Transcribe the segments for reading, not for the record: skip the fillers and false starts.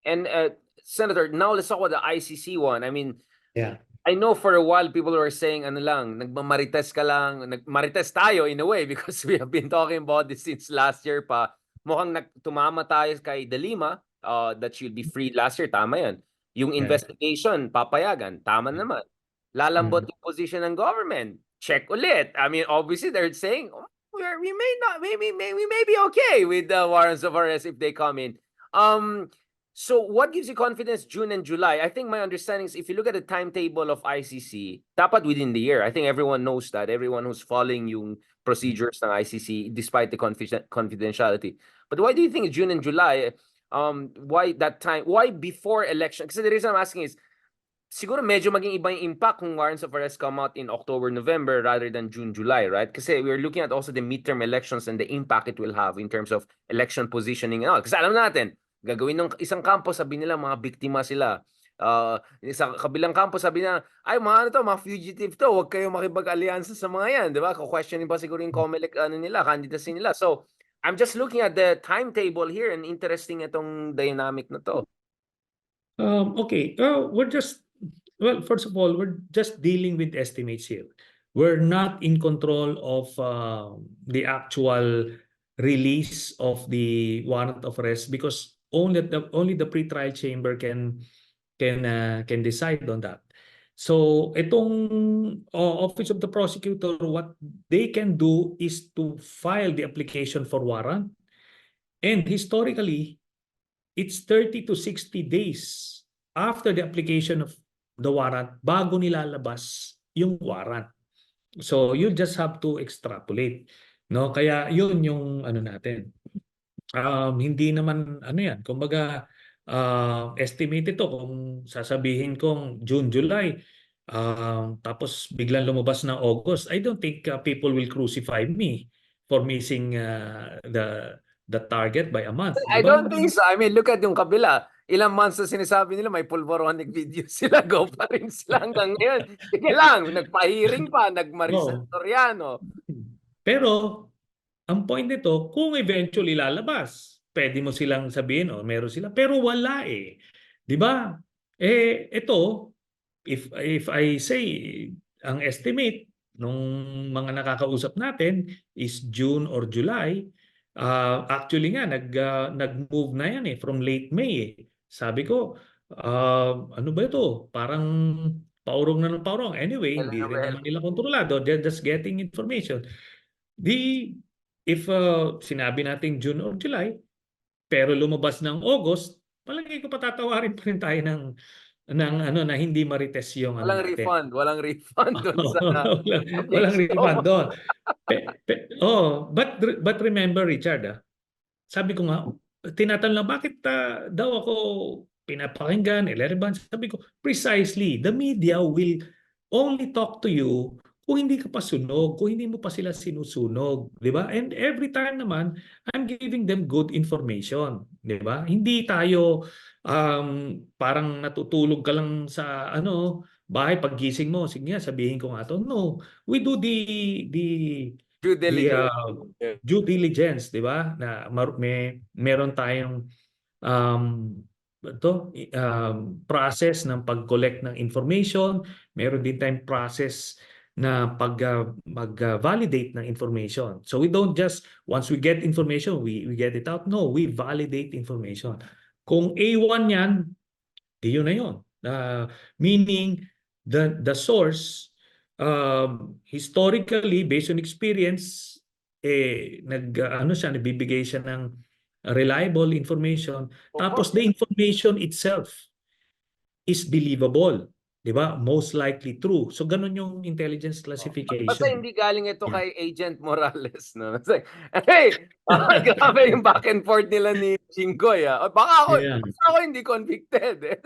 And Senator, now let's talk about the ICC one. I mean, Yeah. I know for a while people were saying ano lang, nagmamarites ka lang, nagmarites tayo in a way because we have been talking about this since last year pa. Mukhang tumama tayo kay De Lima that should be free last year, tama 'yan. Yung Yeah. investigation, papayagan, tama naman. Lalambot yung position ng government, check ulit. I mean, obviously they're saying we may not, we may be okay with the warrants of arrest if they come in. So what gives you confidence June and July? I think my understanding is if you look at the timetable of ICC, dapat within the year. I think everyone knows that. Everyone who's following yung procedures ng ICC despite the confidentiality. But why do you think June and July? Why that time? Why before election? Kasi the reason I'm asking is siguro medyo maging iba yung impact kung warrants of arrest come out in October, November rather than June, July, right? Kasi we're looking at also the midterm elections and the impact it will have in terms of election positioning and all. Kasi alam natin, gagawin ng isang kampo, sabi nila mga biktima sila. Sa kabilang kampo, sabi na, ay mga ano to, mga fugitive to, huwag kayo makipag-alyansa sa mga yan, di ba? Questioning pa siguro yung COMELEC ano nila, candidacy nila. So, I'm just looking at the timetable here and interesting itong dynamic na to. Okay. Well, first of all, we're just dealing with estimates here. We're not in control of the actual release of the warrant of arrest because only the pre-trial chamber can decide on that. So itong Office of the Prosecutor, what they can do is to file the application for warrant, and historically it's 30 to 60 days after the application of the warrant bago nilalabas yung warrant. So you just have to extrapolate, no? Kaya yun yung ano natin. Hindi naman ano yan, kumbaga estimated to kung sasabihin kong June, July, tapos biglang lumabas na August. I don't think people will crucify me for missing the target by a month. I Diba? don't think so. I mean, look at yung kabila. Ilang months na sinasabi nila may pulvoronic video sila. Go pa rin sila hanggang ngayon. Sige lang, nagpa-hearing pa, nagmarisa Oo. Soriano. Pero ang point nito, kung eventually lalabas, pwede mo silang sabihin, oh, meron sila. Pero wala eh. Di ba? Ito, if I say, ang estimate nung mga nakakausap natin is June or July, actually nga, nag-move na yan eh, from late May eh. Sabi ko, ano ba ito? Parang paurong na ng paurong. Anyway, hindi rin naman nila kontrolado. They're just getting information. If sinabi natin June or July, pero lumabas ng August, palagay ko patatawarin pa rin tayo ng ano na hindi marites yung ano natin. Walang refund doon sa walang refund doon. But remember Richard, sabi ko nga, tinatanong bakit daw ako pinapakinggan, irrelevant. Sabi ko, precisely, the media will only talk to you kung hindi ka pa sunog, kung hindi mo pa sila sinusunog, di ba? And every time naman, I'm giving them good information, di ba? Hindi tayo parang natutulog ka lang sa bahay paggising mo, sige nga, sabihin ko nga to. No, we do due diligence. Due diligence, di ba? Na meron tayong process ng pag-collect ng information, meron din tayong process na mag-validate ng information. So we don't just, once we get information, we get it out. No, we validate information. Kung A1 yan, yun na yun. Meaning, the source, historically, based on experience, nagbibigay siya ng reliable information. Tapos the information itself is believable. Di ba? Most likely true. So, ganun yung intelligence classification. Basta hindi galing ito kay Agent Morales, no? Hey, grabe yung back and forth nila ni Jinggoy, ah. Baka ako hindi convicted, eh.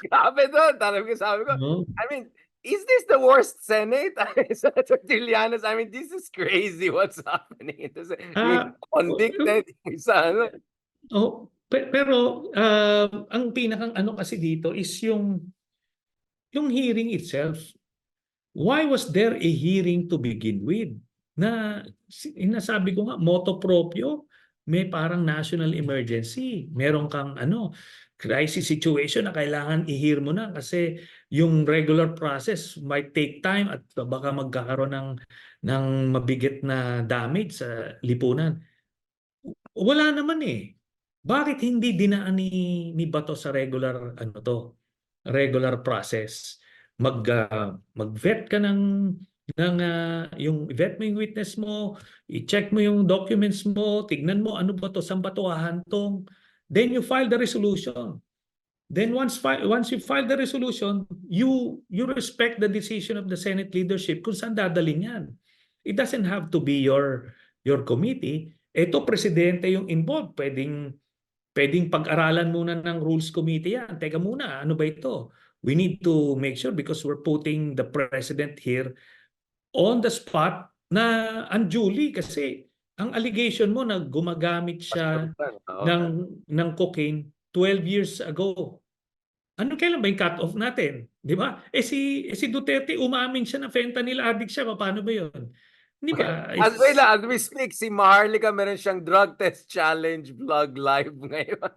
Grabe doon. Sabi ko, I mean, is this the worst Senate? Senator Trillanes, I mean, this is crazy what's happening. Convicted, isa, ano? Pero ang pinakang ano kasi dito is yung hearing itself. Why was there a hearing to begin with? Na sinasabi ko nga, motu proprio, may parang national emergency. Meron kang crisis situation na kailangan i-hear mo na kasi yung regular process might take time at baka magkakaroon ng mabigat na damage sa lipunan. Wala naman eh. Bakit hindi dinaan ni Bato sa regular process? Mag-vet ka yung vet mo yung witness mo, i-check mo yung documents mo, tignan mo ano ba to, saan ba to hahantong. Then you file the resolution. Then once you file the resolution, you respect the decision of the Senate leadership kung saan dadalhin yan. It doesn't have to be your committee. Ito, presidente yung involved. Pwedeng pag-aralan muna ng Rules Committee yan. Teka muna, ano ba ito? We need to make sure because we're putting the president here on the spot na unduly kasi ang allegation mo na gumagamit siya ng, ng cocaine 12 years ago. Kailan ba yung cut-off natin? Di ba? Si Duterte, umamin siya na fentanyl addict siya. Paano ba yun? Di ba? As we speak, si Maharlika meron siyang drug test challenge vlog live ngayon.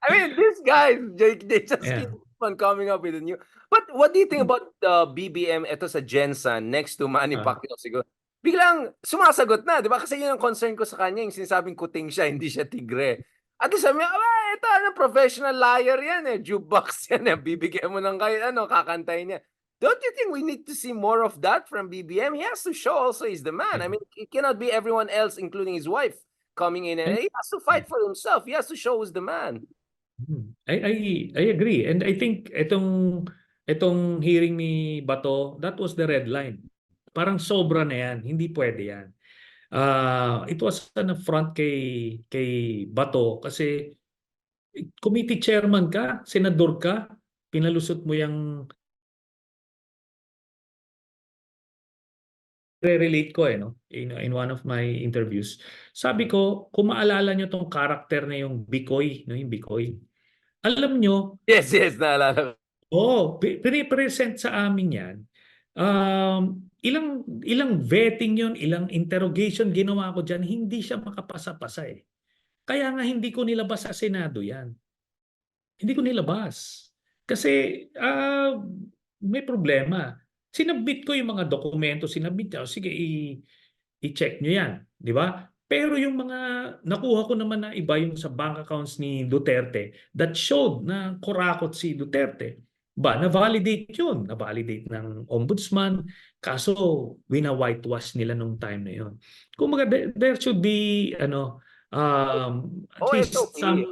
I mean, these guys, they just keep on coming up with a new. But what do you think about the BBM ito sa Jensen next to Manny Pacquiao siguro? Biglang sumasagot na, di ba? Kasi yun ang concern ko sa kanya, yung sinasabing kuting siya, hindi siya tigre. At sabi niya, ito, professional liar yan eh. Jukebox yan eh. Bibigyan mo ng kahit kakantayin niya. Don't you think we need to see more of that from BBM? He has to show also he's the man. I mean, it cannot be everyone else, including his wife, coming in. And he has to fight for himself. He has to show who's the man. I agree. And I think itong hearing ni Bato, that was the red line. Parang sobra na yan. Hindi pwede yan. It was an affront kay Bato kasi committee chairman ka, senador ka, pinalusot mo yung relate ko in one of my interviews. Sabi ko, kung maalala nyo tong character na yung Bikoy, yung Bikoy. Alam nyo, yes, naalala ko. Pinipresent sa amin yan. Ilang vetting yun, ilang interrogation ginawa ko dyan, hindi siya makapasa-pasa eh. Kaya nga hindi ko nilabas sa Senado yan. Hindi ko nilabas. Kasi may problema. Sinabit ko yung mga dokumento, sinabit niya, sige i-check nyo yan. Di ba? Pero yung mga nakuha ko naman na iba yung sa bank accounts ni Duterte that showed na kurakot si Duterte. Na-validate yun. Na-validate ng ombudsman. Kaso, wina-whitewash nila nung time na yun. Kung there should be at least some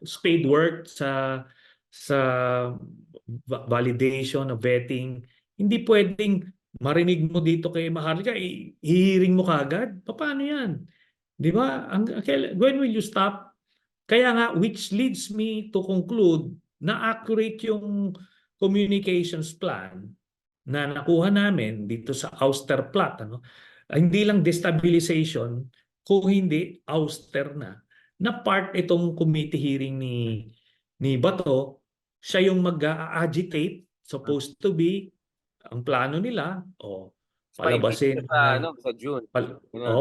spade work sa validation of vetting. Hindi pwedeng marinig mo dito kay Maharlika, i-hearing mo kagad. Paano yan? Di ba? When will you stop? Kaya nga, which leads me to conclude na accurate yung communications plan na nakuha namin dito sa ouster plot. Hindi lang destabilization, kung hindi ouster na part itong committee hearing ni Bato, siya yung mag-agitate, supposed to be, ang plano nila, palabasin sa June.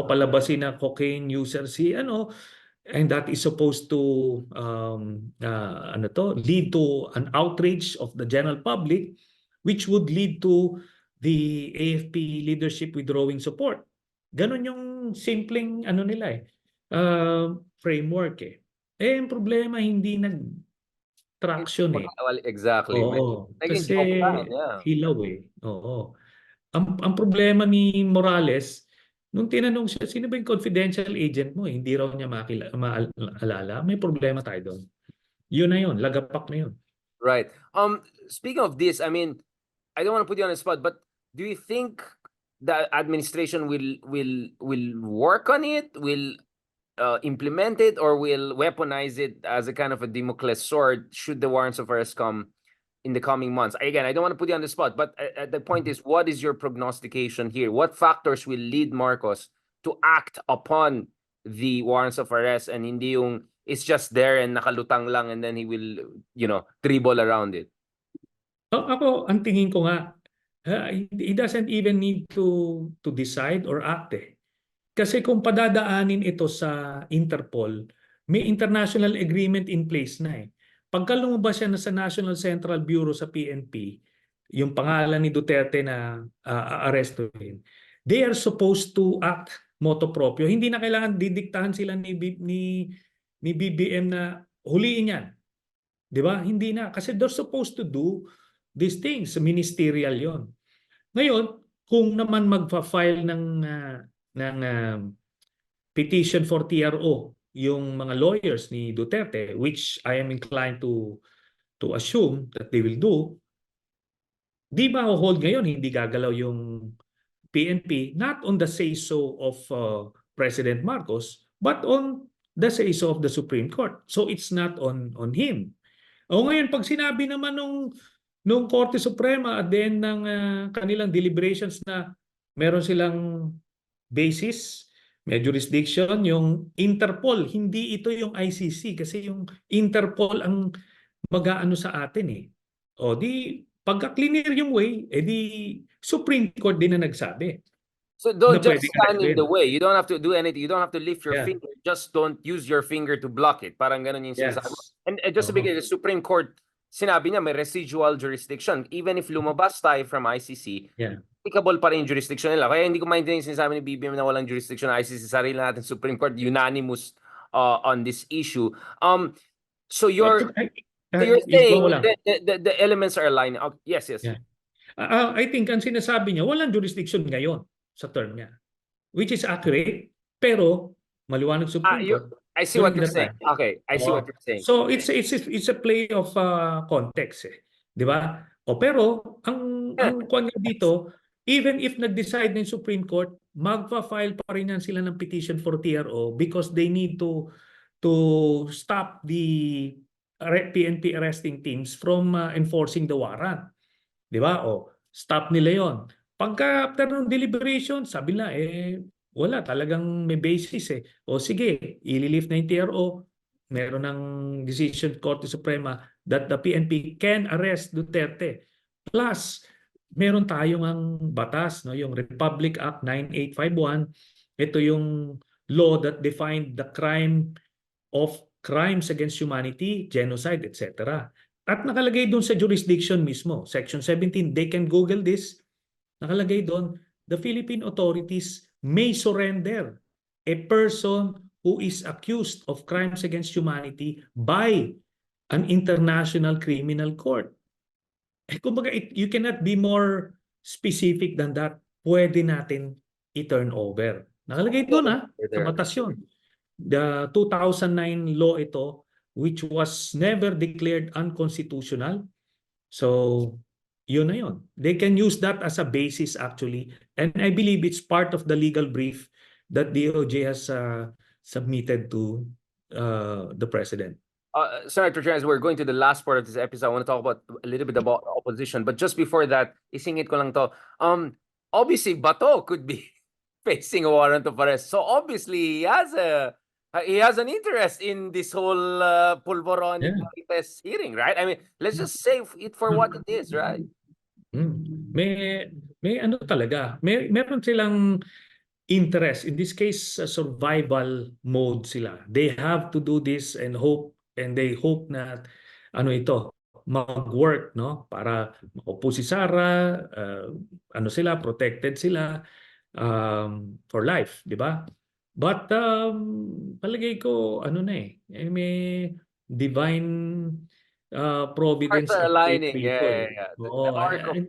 Palabasin na cocaine user and that is supposed to lead to an outrage of the general public which would lead to the AFP leadership withdrawing support. Ganon yung simpleng nila framework eh. Ang problema hindi traction eh. Exactly. Kasi hilaw eh. Ang problema ni Morales, nung tinanong siya, sino ba yung confidential agent mo? Hindi raw niya maalala. May problema tayo doon. Yun na yun. Lagapak na yun. Right. Speaking of this, I mean, I don't want to put you on the spot, but do you think the administration will work on it? Will implement it, or will weaponize it as a kind of a Damocles sword should the warrants of arrest come in the coming months? Again, I don't want to put you on the spot, but the point is, what is your prognostication here? What factors will lead Marcos to act upon the warrants of arrest, and hindi yung it's just there and nakalutang lang and then he will, dribble around it? Ako, ang tingin ko nga, he doesn't even need to decide or act eh. Kasi kung padadaanin ito sa Interpol, may international agreement in place na eh. Pagka lumabas siya na sa National Central Bureau sa PNP, yung pangalan ni Duterte na aarestuhin, they are supposed to act motu proprio. Hindi na kailangan didiktahan sila ni BBM na huliin yan. Di ba? Hindi na. Kasi they're supposed to do these things. Ministerial yon. Ngayon, kung naman magfa-file ng petition for TRO yung mga lawyers ni Duterte, which I am inclined to assume that they will do, di ba hold ngayon, hindi gagalaw yung PNP, not on the say-so of President Marcos, but on the say-so of the Supreme Court. So it's not on him. O ngayon, pag sinabi naman nung Korte Suprema at the end ng kanilang deliberations na meron silang basis, may jurisdiction, yung Interpol, hindi ito yung ICC kasi yung Interpol ang mag-aano sa atin eh. O di, pagka-clear yung way, edi Supreme Court din na nagsabi So na don't just pwede stand in the arrestuin. way. You don't have to do anything. You don't have to lift your Yeah. finger. Just don't use your finger to block it. Parang ganun yung sinasabi mo. Yes. And just to be clear, the Supreme Court, sinabi niya may residual jurisdiction. Even if lumabas tayo from ICC, Yeah. applicable pa rin yung jurisdiction nila. Kaya hindi ko maintindihan yung sinasabi ni BBM na walang jurisdiction ng ICC. Sarili natin Supreme Court, unanimous on this issue. So you're saying Go lang. the elements are aligning. Yes, yes. Yeah. I think ang sinasabi niya, walang jurisdiction ngayon sa term niya. Which is accurate, pero maliwanag Supreme Court. I see what you're saying. Okay, I see what you're saying. So it's a play of context eh. 'Di ba? O pero ang kwan nga dito, even if nag-decide ng Supreme Court, magfa-file pa rin yan sila ng petition for TRO because they need to stop the PNP arresting teams from enforcing the warrant. 'Di ba? O stop nila 'yon. Pagka after ng deliberation, sabi na wala talagang may basis eh. O sige, ililift na yung TRO. Meron ng decision Korte Suprema that the PNP can arrest Duterte. Plus, meron tayong ang batas, no, yung Republic Act 9851. Ito yung law that defined the crime of crimes against humanity, genocide, etc. At nakalagay doon sa jurisdiction mismo, Section 17. They can Google this. Nakalagay doon, the Philippine authorities may surrender a person who is accused of crimes against humanity by an international criminal court. Kumbaga, you cannot be more specific than that. Pwede natin i-turn over. Nakalagay doon sa batas yun. The 2009 law ito, which was never declared unconstitutional. So, yun na yun. They can use that as a basis actually. And I believe it's part of the legal brief that DOJ has submitted to the President. Senator Trias, we're going to the last part of this episode. I want to talk about a little bit about opposition. But just before that, isingit ko lang to. Obviously, Bato could be facing a warrant of arrest. So obviously, he has an interest in this whole Pulveron test hearing, right? I mean, let's just say it for what it is, right? May ano talaga. Meron silang interest. In this case, survival mode sila. They have to do this and they hope na mag-work, no, para makupo si Sara, protected sila for life, di ba? But palagay ko may divine providence Stars are of aligning.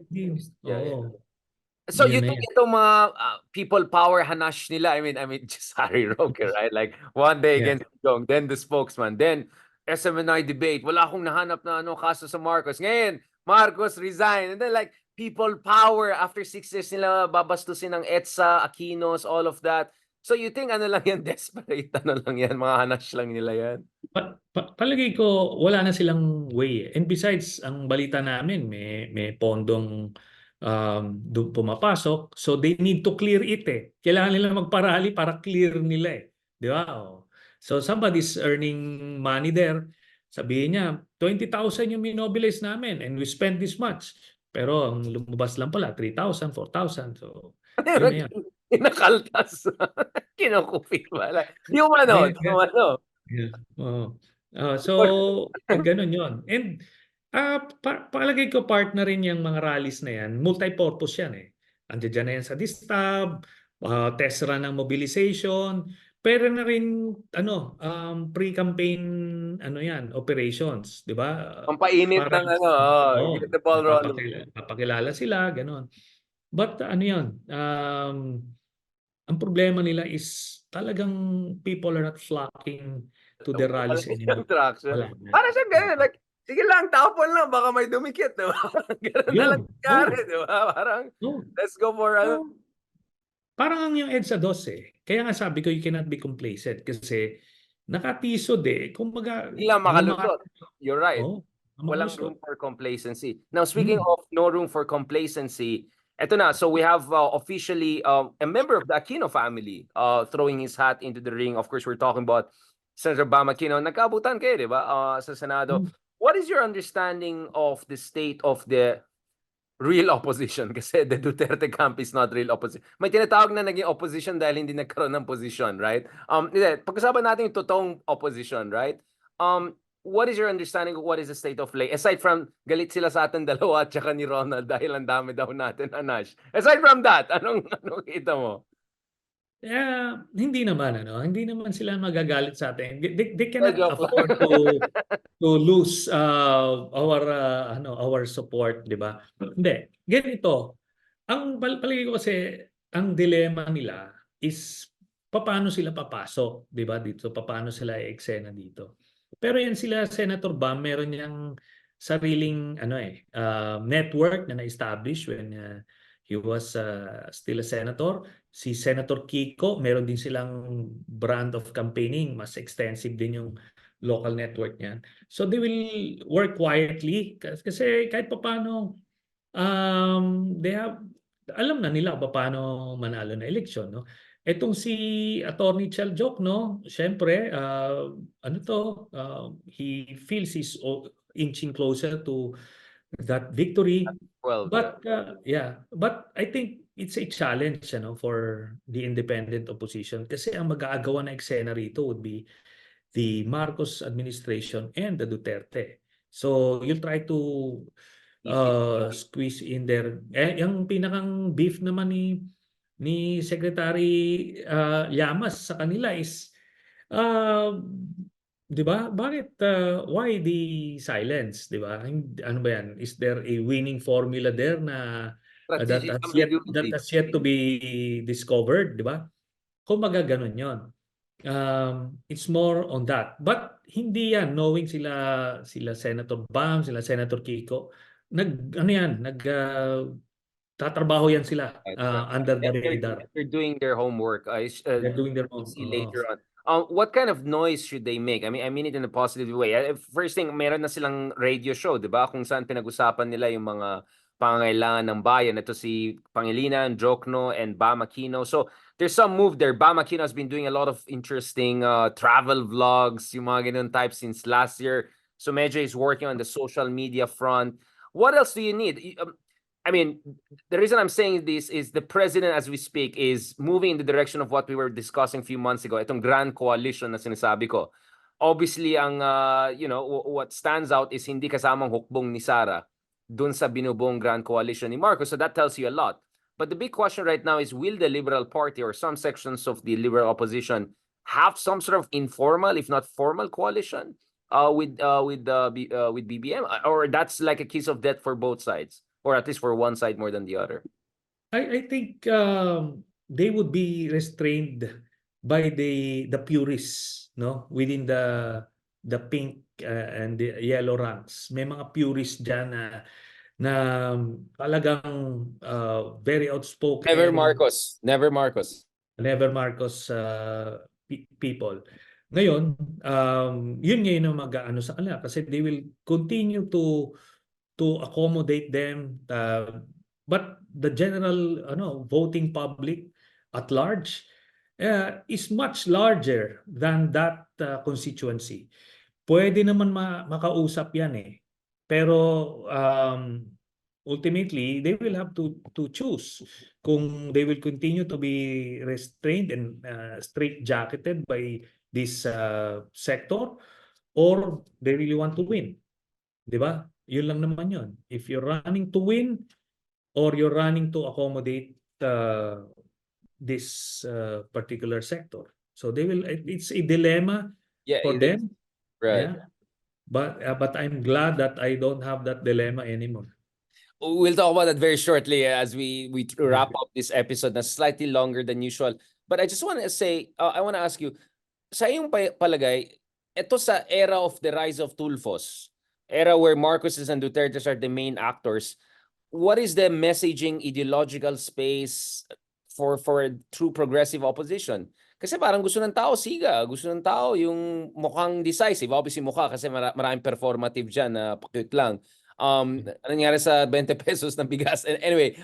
people. So you think itong mga people power hanash nila? I mean just Harry Roque, right? Like one day against Jong, then the spokesman, then SMNI debate. Wala akong nahanap na kaso sa Marcos. Ngayon, Marcos resign. And then like people power after 6 years nila babastusin ng EDSA, Aquinos, all of that. So you think lang yan, desperate lang yan, mga hanash lang nila yan? Palagay ko wala na silang way. And besides, ang balita namin may pondong pumapasok. So they need to clear it eh. Kailangan nila magparali para clear nila eh. Di ba? So somebody's earning money there. Sabihin niya, 20,000 yung minobilize namin and we spent this much. Pero ang lumabas lang pala, 3,000, 4,000. So, yun na yan. kinakaltas. Kinukupit pala. Yung ano, Ganyan, yung ano. yeah, oo. So, gano'n 'yun. And, palagay ko part na rin yang mga rallies na 'yan, multipurpose 'yan, eh. Andiya-diyan na 'yan sa DISTAB, test run ng mobilization, pero na rin ano, pre-campaign ano 'yan, operations, 'di ba? Pampainit Para ng ano, get oo, the ball rolling. papakilala sila, gano'n. But ano 'yun, ang problema nila is talagang people are not flocking to the Wala rallies siyang anymore. traction. Wala na. Para siyang ganun, like, sige lang, tapon lang, baka may dumikit, di ba? Ganun na lang Yun, nangyari, di ba? Parang, oo. let's go for ano. So, parang ang yung EDSA 2 eh. Kaya nga sabi ko you cannot be complacent kasi nakatisod eh. Kumbaga Biglang makalusot. You're right. oh, Walang makalusot. room for complacency. Now, speaking Hmm. of no room for complacency, eto na. So we have officially a member of the Aquino family throwing his hat into the ring. Of course, we're talking about Senator Bam Aquino. Nagkaabutan kayo, di ba? Sa Senado. Hmm. What is your understanding of the state of the real opposition? Kasi the Duterte camp is not real opposition. May tinatawag na naging opposition dahil hindi nagkaroon ng position, right? Pag-usapan natin yung totoong opposition, right? What is your understanding of what is the state of play? Aside from galit sila sa atin dalawa at saka ni Ronald dahil ang dami daw natin, Anash. Aside from that, anong kita mo? Hindi naman ano, hindi naman sila magagalit sa atin. They cannot Joke lang. afford to lose our support, 'di ba? Hindi. Ganito, ang palagay ko kasi ang dilema nila is papaano sila papasok, 'di ba? Dito papaano sila eksena dito. Pero yan sila Senator Bam, meron niyang sariling network na na-establish when he was still a senator. Si Senator Kiko, meron din silang brand of campaigning, mas extensive din yung local network niyan. So they will work quietly kasi kahit papaano they have alam na nila paano manalo na eleksyon, no? Etong si Attorney Chel Jokno, syempre he feels he's inching closer to that victory. 12, But but I think it's a challenge for the independent opposition kasi ang mag-aagawan na eksena rito would be the Marcos administration and the Duterte. So you'll try to squeeze in there. Yung pinakang beef naman ni Secretary Llamas sa kanila is 'di ba? Bakit why the silence, 'di ba? Ano ba 'yan? Is there a winning formula there na strategic that ambiguity. has yet to be discovered, 'di ba? Kumbaga ganun 'yon. It's more on that. But hindi yan knowing sila Senator Bam, sila Senator Kiko, tatrabaho yan sila Right. under the radar. They're doing their homework. They're doing their We'll own. see later on. What kind of noise should they make? I mean it in a positive way. First thing, meron na silang radio show, 'di ba? Kung saan pinag-usapan nila yung mga pangangailangan ng bayan. Ito si Pangilinan, Jokno, and Bam Aquino. So there's some move there. Bam Aquino has been doing a lot of interesting travel vlogs, yung mga ganun type since last year. So medyo is working on the social media front. What else do you need? I mean, the reason I'm saying this is the president, as we speak, is moving in the direction of what we were discussing a few months ago. Itong grand coalition na sinasabi ko. Obviously, what stands out is hindi kasamang hukbong ni Sara dun sa binubuong grand coalition ni Marcos. So that tells you a lot. But the big question right now is, will the Liberal Party or some sections of the Liberal opposition have some sort of informal, if not formal, coalition with BBM? Or that's like a kiss of death for both sides? Or at least for one side more than the other? I think they would be restrained by the purists, no, within the pink and the yellow ranks. May mga purists diyan na talagang very outspoken. Never Marcos. Never Marcos. Never Marcos people. Ngayon, yun ngayon ang mag-aano sa kanila kasi they will continue to accommodate them, but the general voting public at large is much larger than that constituency. Pwede naman makausap yan pero ultimately they will have to choose kung they will continue to be restrained and straight-jacketed by this sector, or they really want to win. Di ba? Yun lang naman yun. If you're running to win or you're running to accommodate this particular sector. So it's a dilemma Yeah, for it is. them. Right. Yeah. But I'm glad that I don't have that dilemma anymore. We'll talk about that very shortly as we wrap up this episode that's slightly longer than usual. But I just want to say, I want to ask you, sa iyong palagay, ito sa era of the rise of Tulfos, era where Marcoses and Dutertes are the main actors, what is the messaging ideological space for true progressive opposition? Kasi parang gusto ng tao siga, gusto ng tao yung mukhang decisive. Obviously mukha kasi maraming performative dyan na pakit lang. Ano nangyari sa 20 pesos ng bigas? Anyway,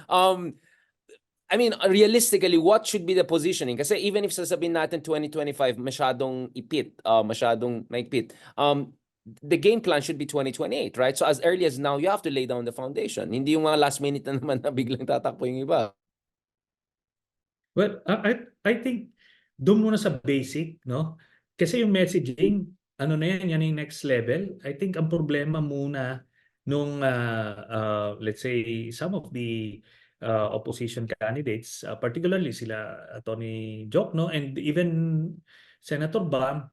I mean, realistically, what should be the positioning? Kasi even if sasabihin natin 2025, masyadong ipit, masyadong maipit, the game plan should be 2028, right? So as early as now, you have to lay down the foundation. Hindi yung mga last minute na naman na biglang tatakbo yung iba. Well, I think doon muna sa basic, no? Kasi yung messaging, ano na yan yung next level. I think ang problema muna nung, let's say, some of the opposition candidates, particularly sila Atty. Jokno and even Senator Bam,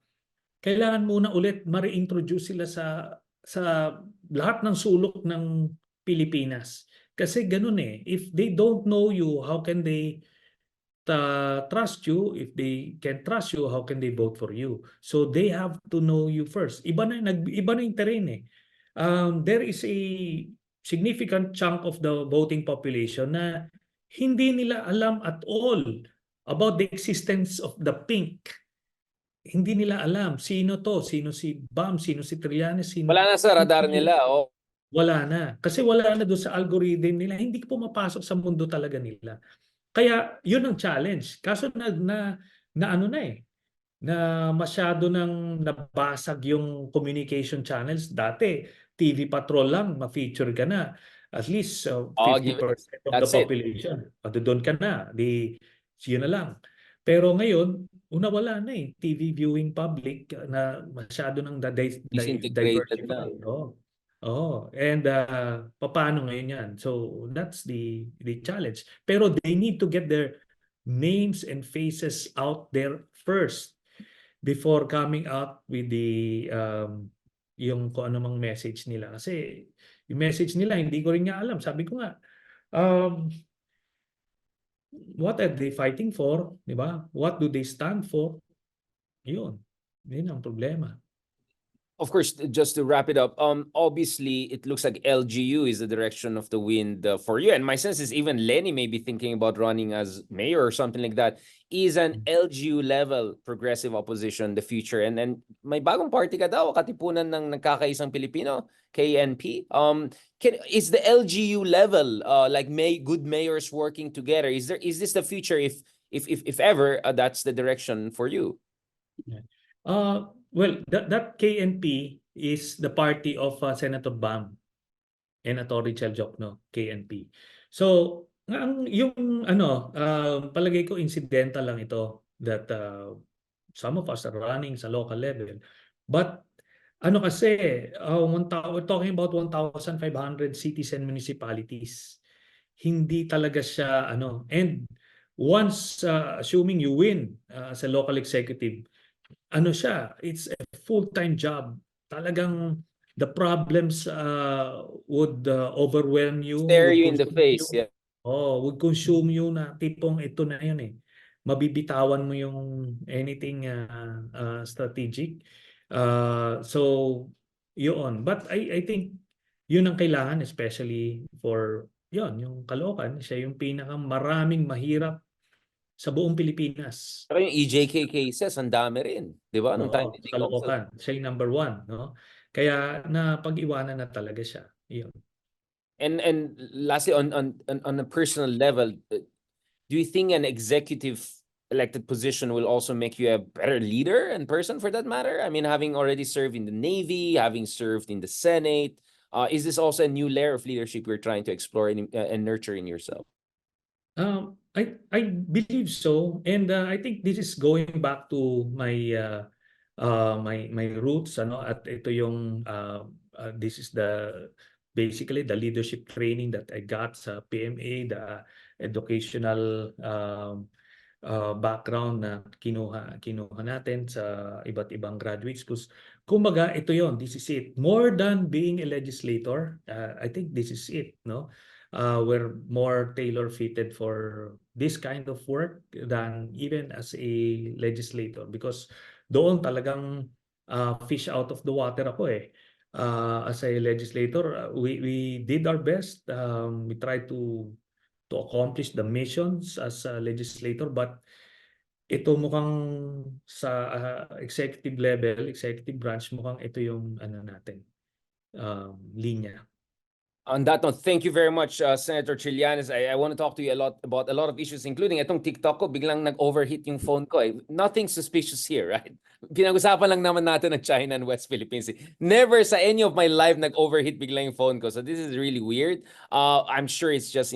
kailangan muna ulit ma-reintroduce sila sa lahat ng sulok ng Pilipinas. Kasi ganun eh. If they don't know you, how can they trust you? If they can trust you, how can they vote for you? So they have to know you first. Iba na yung terrain eh. There is a significant chunk of the voting population na hindi nila alam at all about the existence of the pink. Hindi nila alam sino to, sino si Bam, sino si Trillanes, Wala na sa radar nila. Oh. wala na. Kasi wala na doon sa algorithm nila. Hindi pumapasok sa mundo talaga nila. Kaya yun ang challenge. Kaso na ano na eh, na masyado nang nabasag yung communication channels. Dati, TV Patrol lang, ma-feature ka na. At least Give it. 50% of the That's it. population. Doon ka na. Yun na lang. Pero ngayon, wala na eh. TV viewing public na masyado nang Disintegrated na. diversify. And paano ngayon yan? So that's the challenge. Pero they need to get their names and faces out there first before coming out with the yung kung ano mang message nila. Kasi yung message nila hindi ko rin nga alam. Sabi ko nga, what are they fighting for? Di ba? What do they stand for? Yun ang problema. Of course, just to wrap it up, obviously it looks like LGU is the direction of the wind for you. And my sense is even Lenny may be thinking about running as mayor or something like that. Is an LGU level progressive opposition the future? And then may bagong party ka daw, Katipunan ng Nagkakaisang Pilipino, KNP. Is the LGU level like good mayors working together? Is this the future if ever that's the direction for you? Well, that KNP is the party of Senator Bam and Atty. Chel Jokno, KNP. So, yung palagay ko incidental lang ito that some of us are running sa local level. But kasi, we're talking about 1,500 cities and municipalities. Hindi talaga siya and once assuming you win as a local executive, it's a full-time job. Talagang the problems would overwhelm you. Stare you in the face, yeah. Would consume you na tipong ito na yun eh. Mabibitawan mo yung anything strategic. So, yun. But I think yun ang kailangan, especially for yung Caloocan. Siya yung pinakamaraming mahirap sa buong Pilipinas. Pero yung EJK cases, ang dami rin. Di ba? Nung time Sa Caloocan. Siya yung number 1. No? Kaya napag-iwanan na talaga siya. Yun. And lastly, on a personal level, do you think an executive elected position will also make you a better leader in person for that matter? I mean, having already served in the Navy, having served in the Senate, Is this also a new layer of leadership you're trying to explore and nurture in yourself? I believe so, and I think this is going back to my roots, ano, at ito yung this is the basically the leadership training that I got sa PMA, the educational background na kinuha natin sa iba't ibang graduate schools. Kumbaga, ito yon, this is it. More than being a legislator, I think this is it, no? We're more tailor-fitted for this kind of work than even as a legislator, because doon talagang fish out of the water ako eh. As a legislator, we did our best. We tried to accomplish the missions as a legislator, but ito mukhang sa executive level, executive branch, mukhang ito yung ano natin, linya. On that note, thank you very much, Senator Trillanes. I want to talk to you a lot about a lot of issues, including itong TikTok ko, biglang nag-overheat yung phone ko. Nothing suspicious here, right? Pinag-usapan lang naman natin ng China and West Philippines. Never sa any of my life nag-overheat biglang yung phone ko. So this is really weird. I'm sure it's just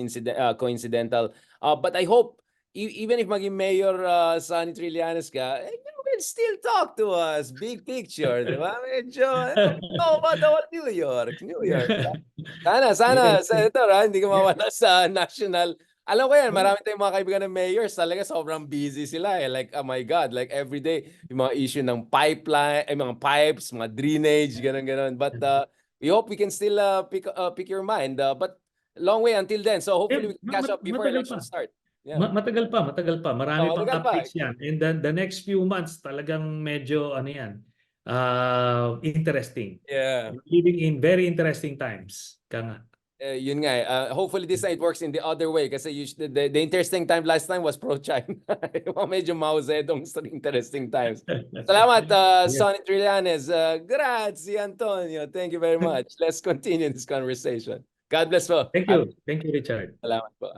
coincidental. But I hope, even if maging Mayor Sonny Trillanes ka, you will still talk to us. Big picture, di ba? Medyo, about the whole New York. Sana, Yes. Senator, hindi ka mawala sa national. Alam ko yan, marami tayong mga kaibigan ng mayors, talaga sobrang busy sila eh. Like, oh my God, like every day, yung mga issue ng pipeline, mga pipes, mga drainage, ganun. But we hope we can still pick your mind. But long way until then. So hopefully we can catch up before Matagal election pa. start. Yeah. Matagal pa. Marami pang Matagal pa. updates yan. And then the next few months, talagang medyo, ano yan, interesting. Yeah. Living in very interesting times. Kanga. Yun nga eh. Hopefully this time it works in the other way kasi the interesting time last time was pro-China. Medyo Mao Zedong interesting times. Salamat, Sonny Trillanes. Grazie, Antonio. Thank you very much. Let's continue this conversation. God bless po. Thank you. Thank you, Richard. Salamat po.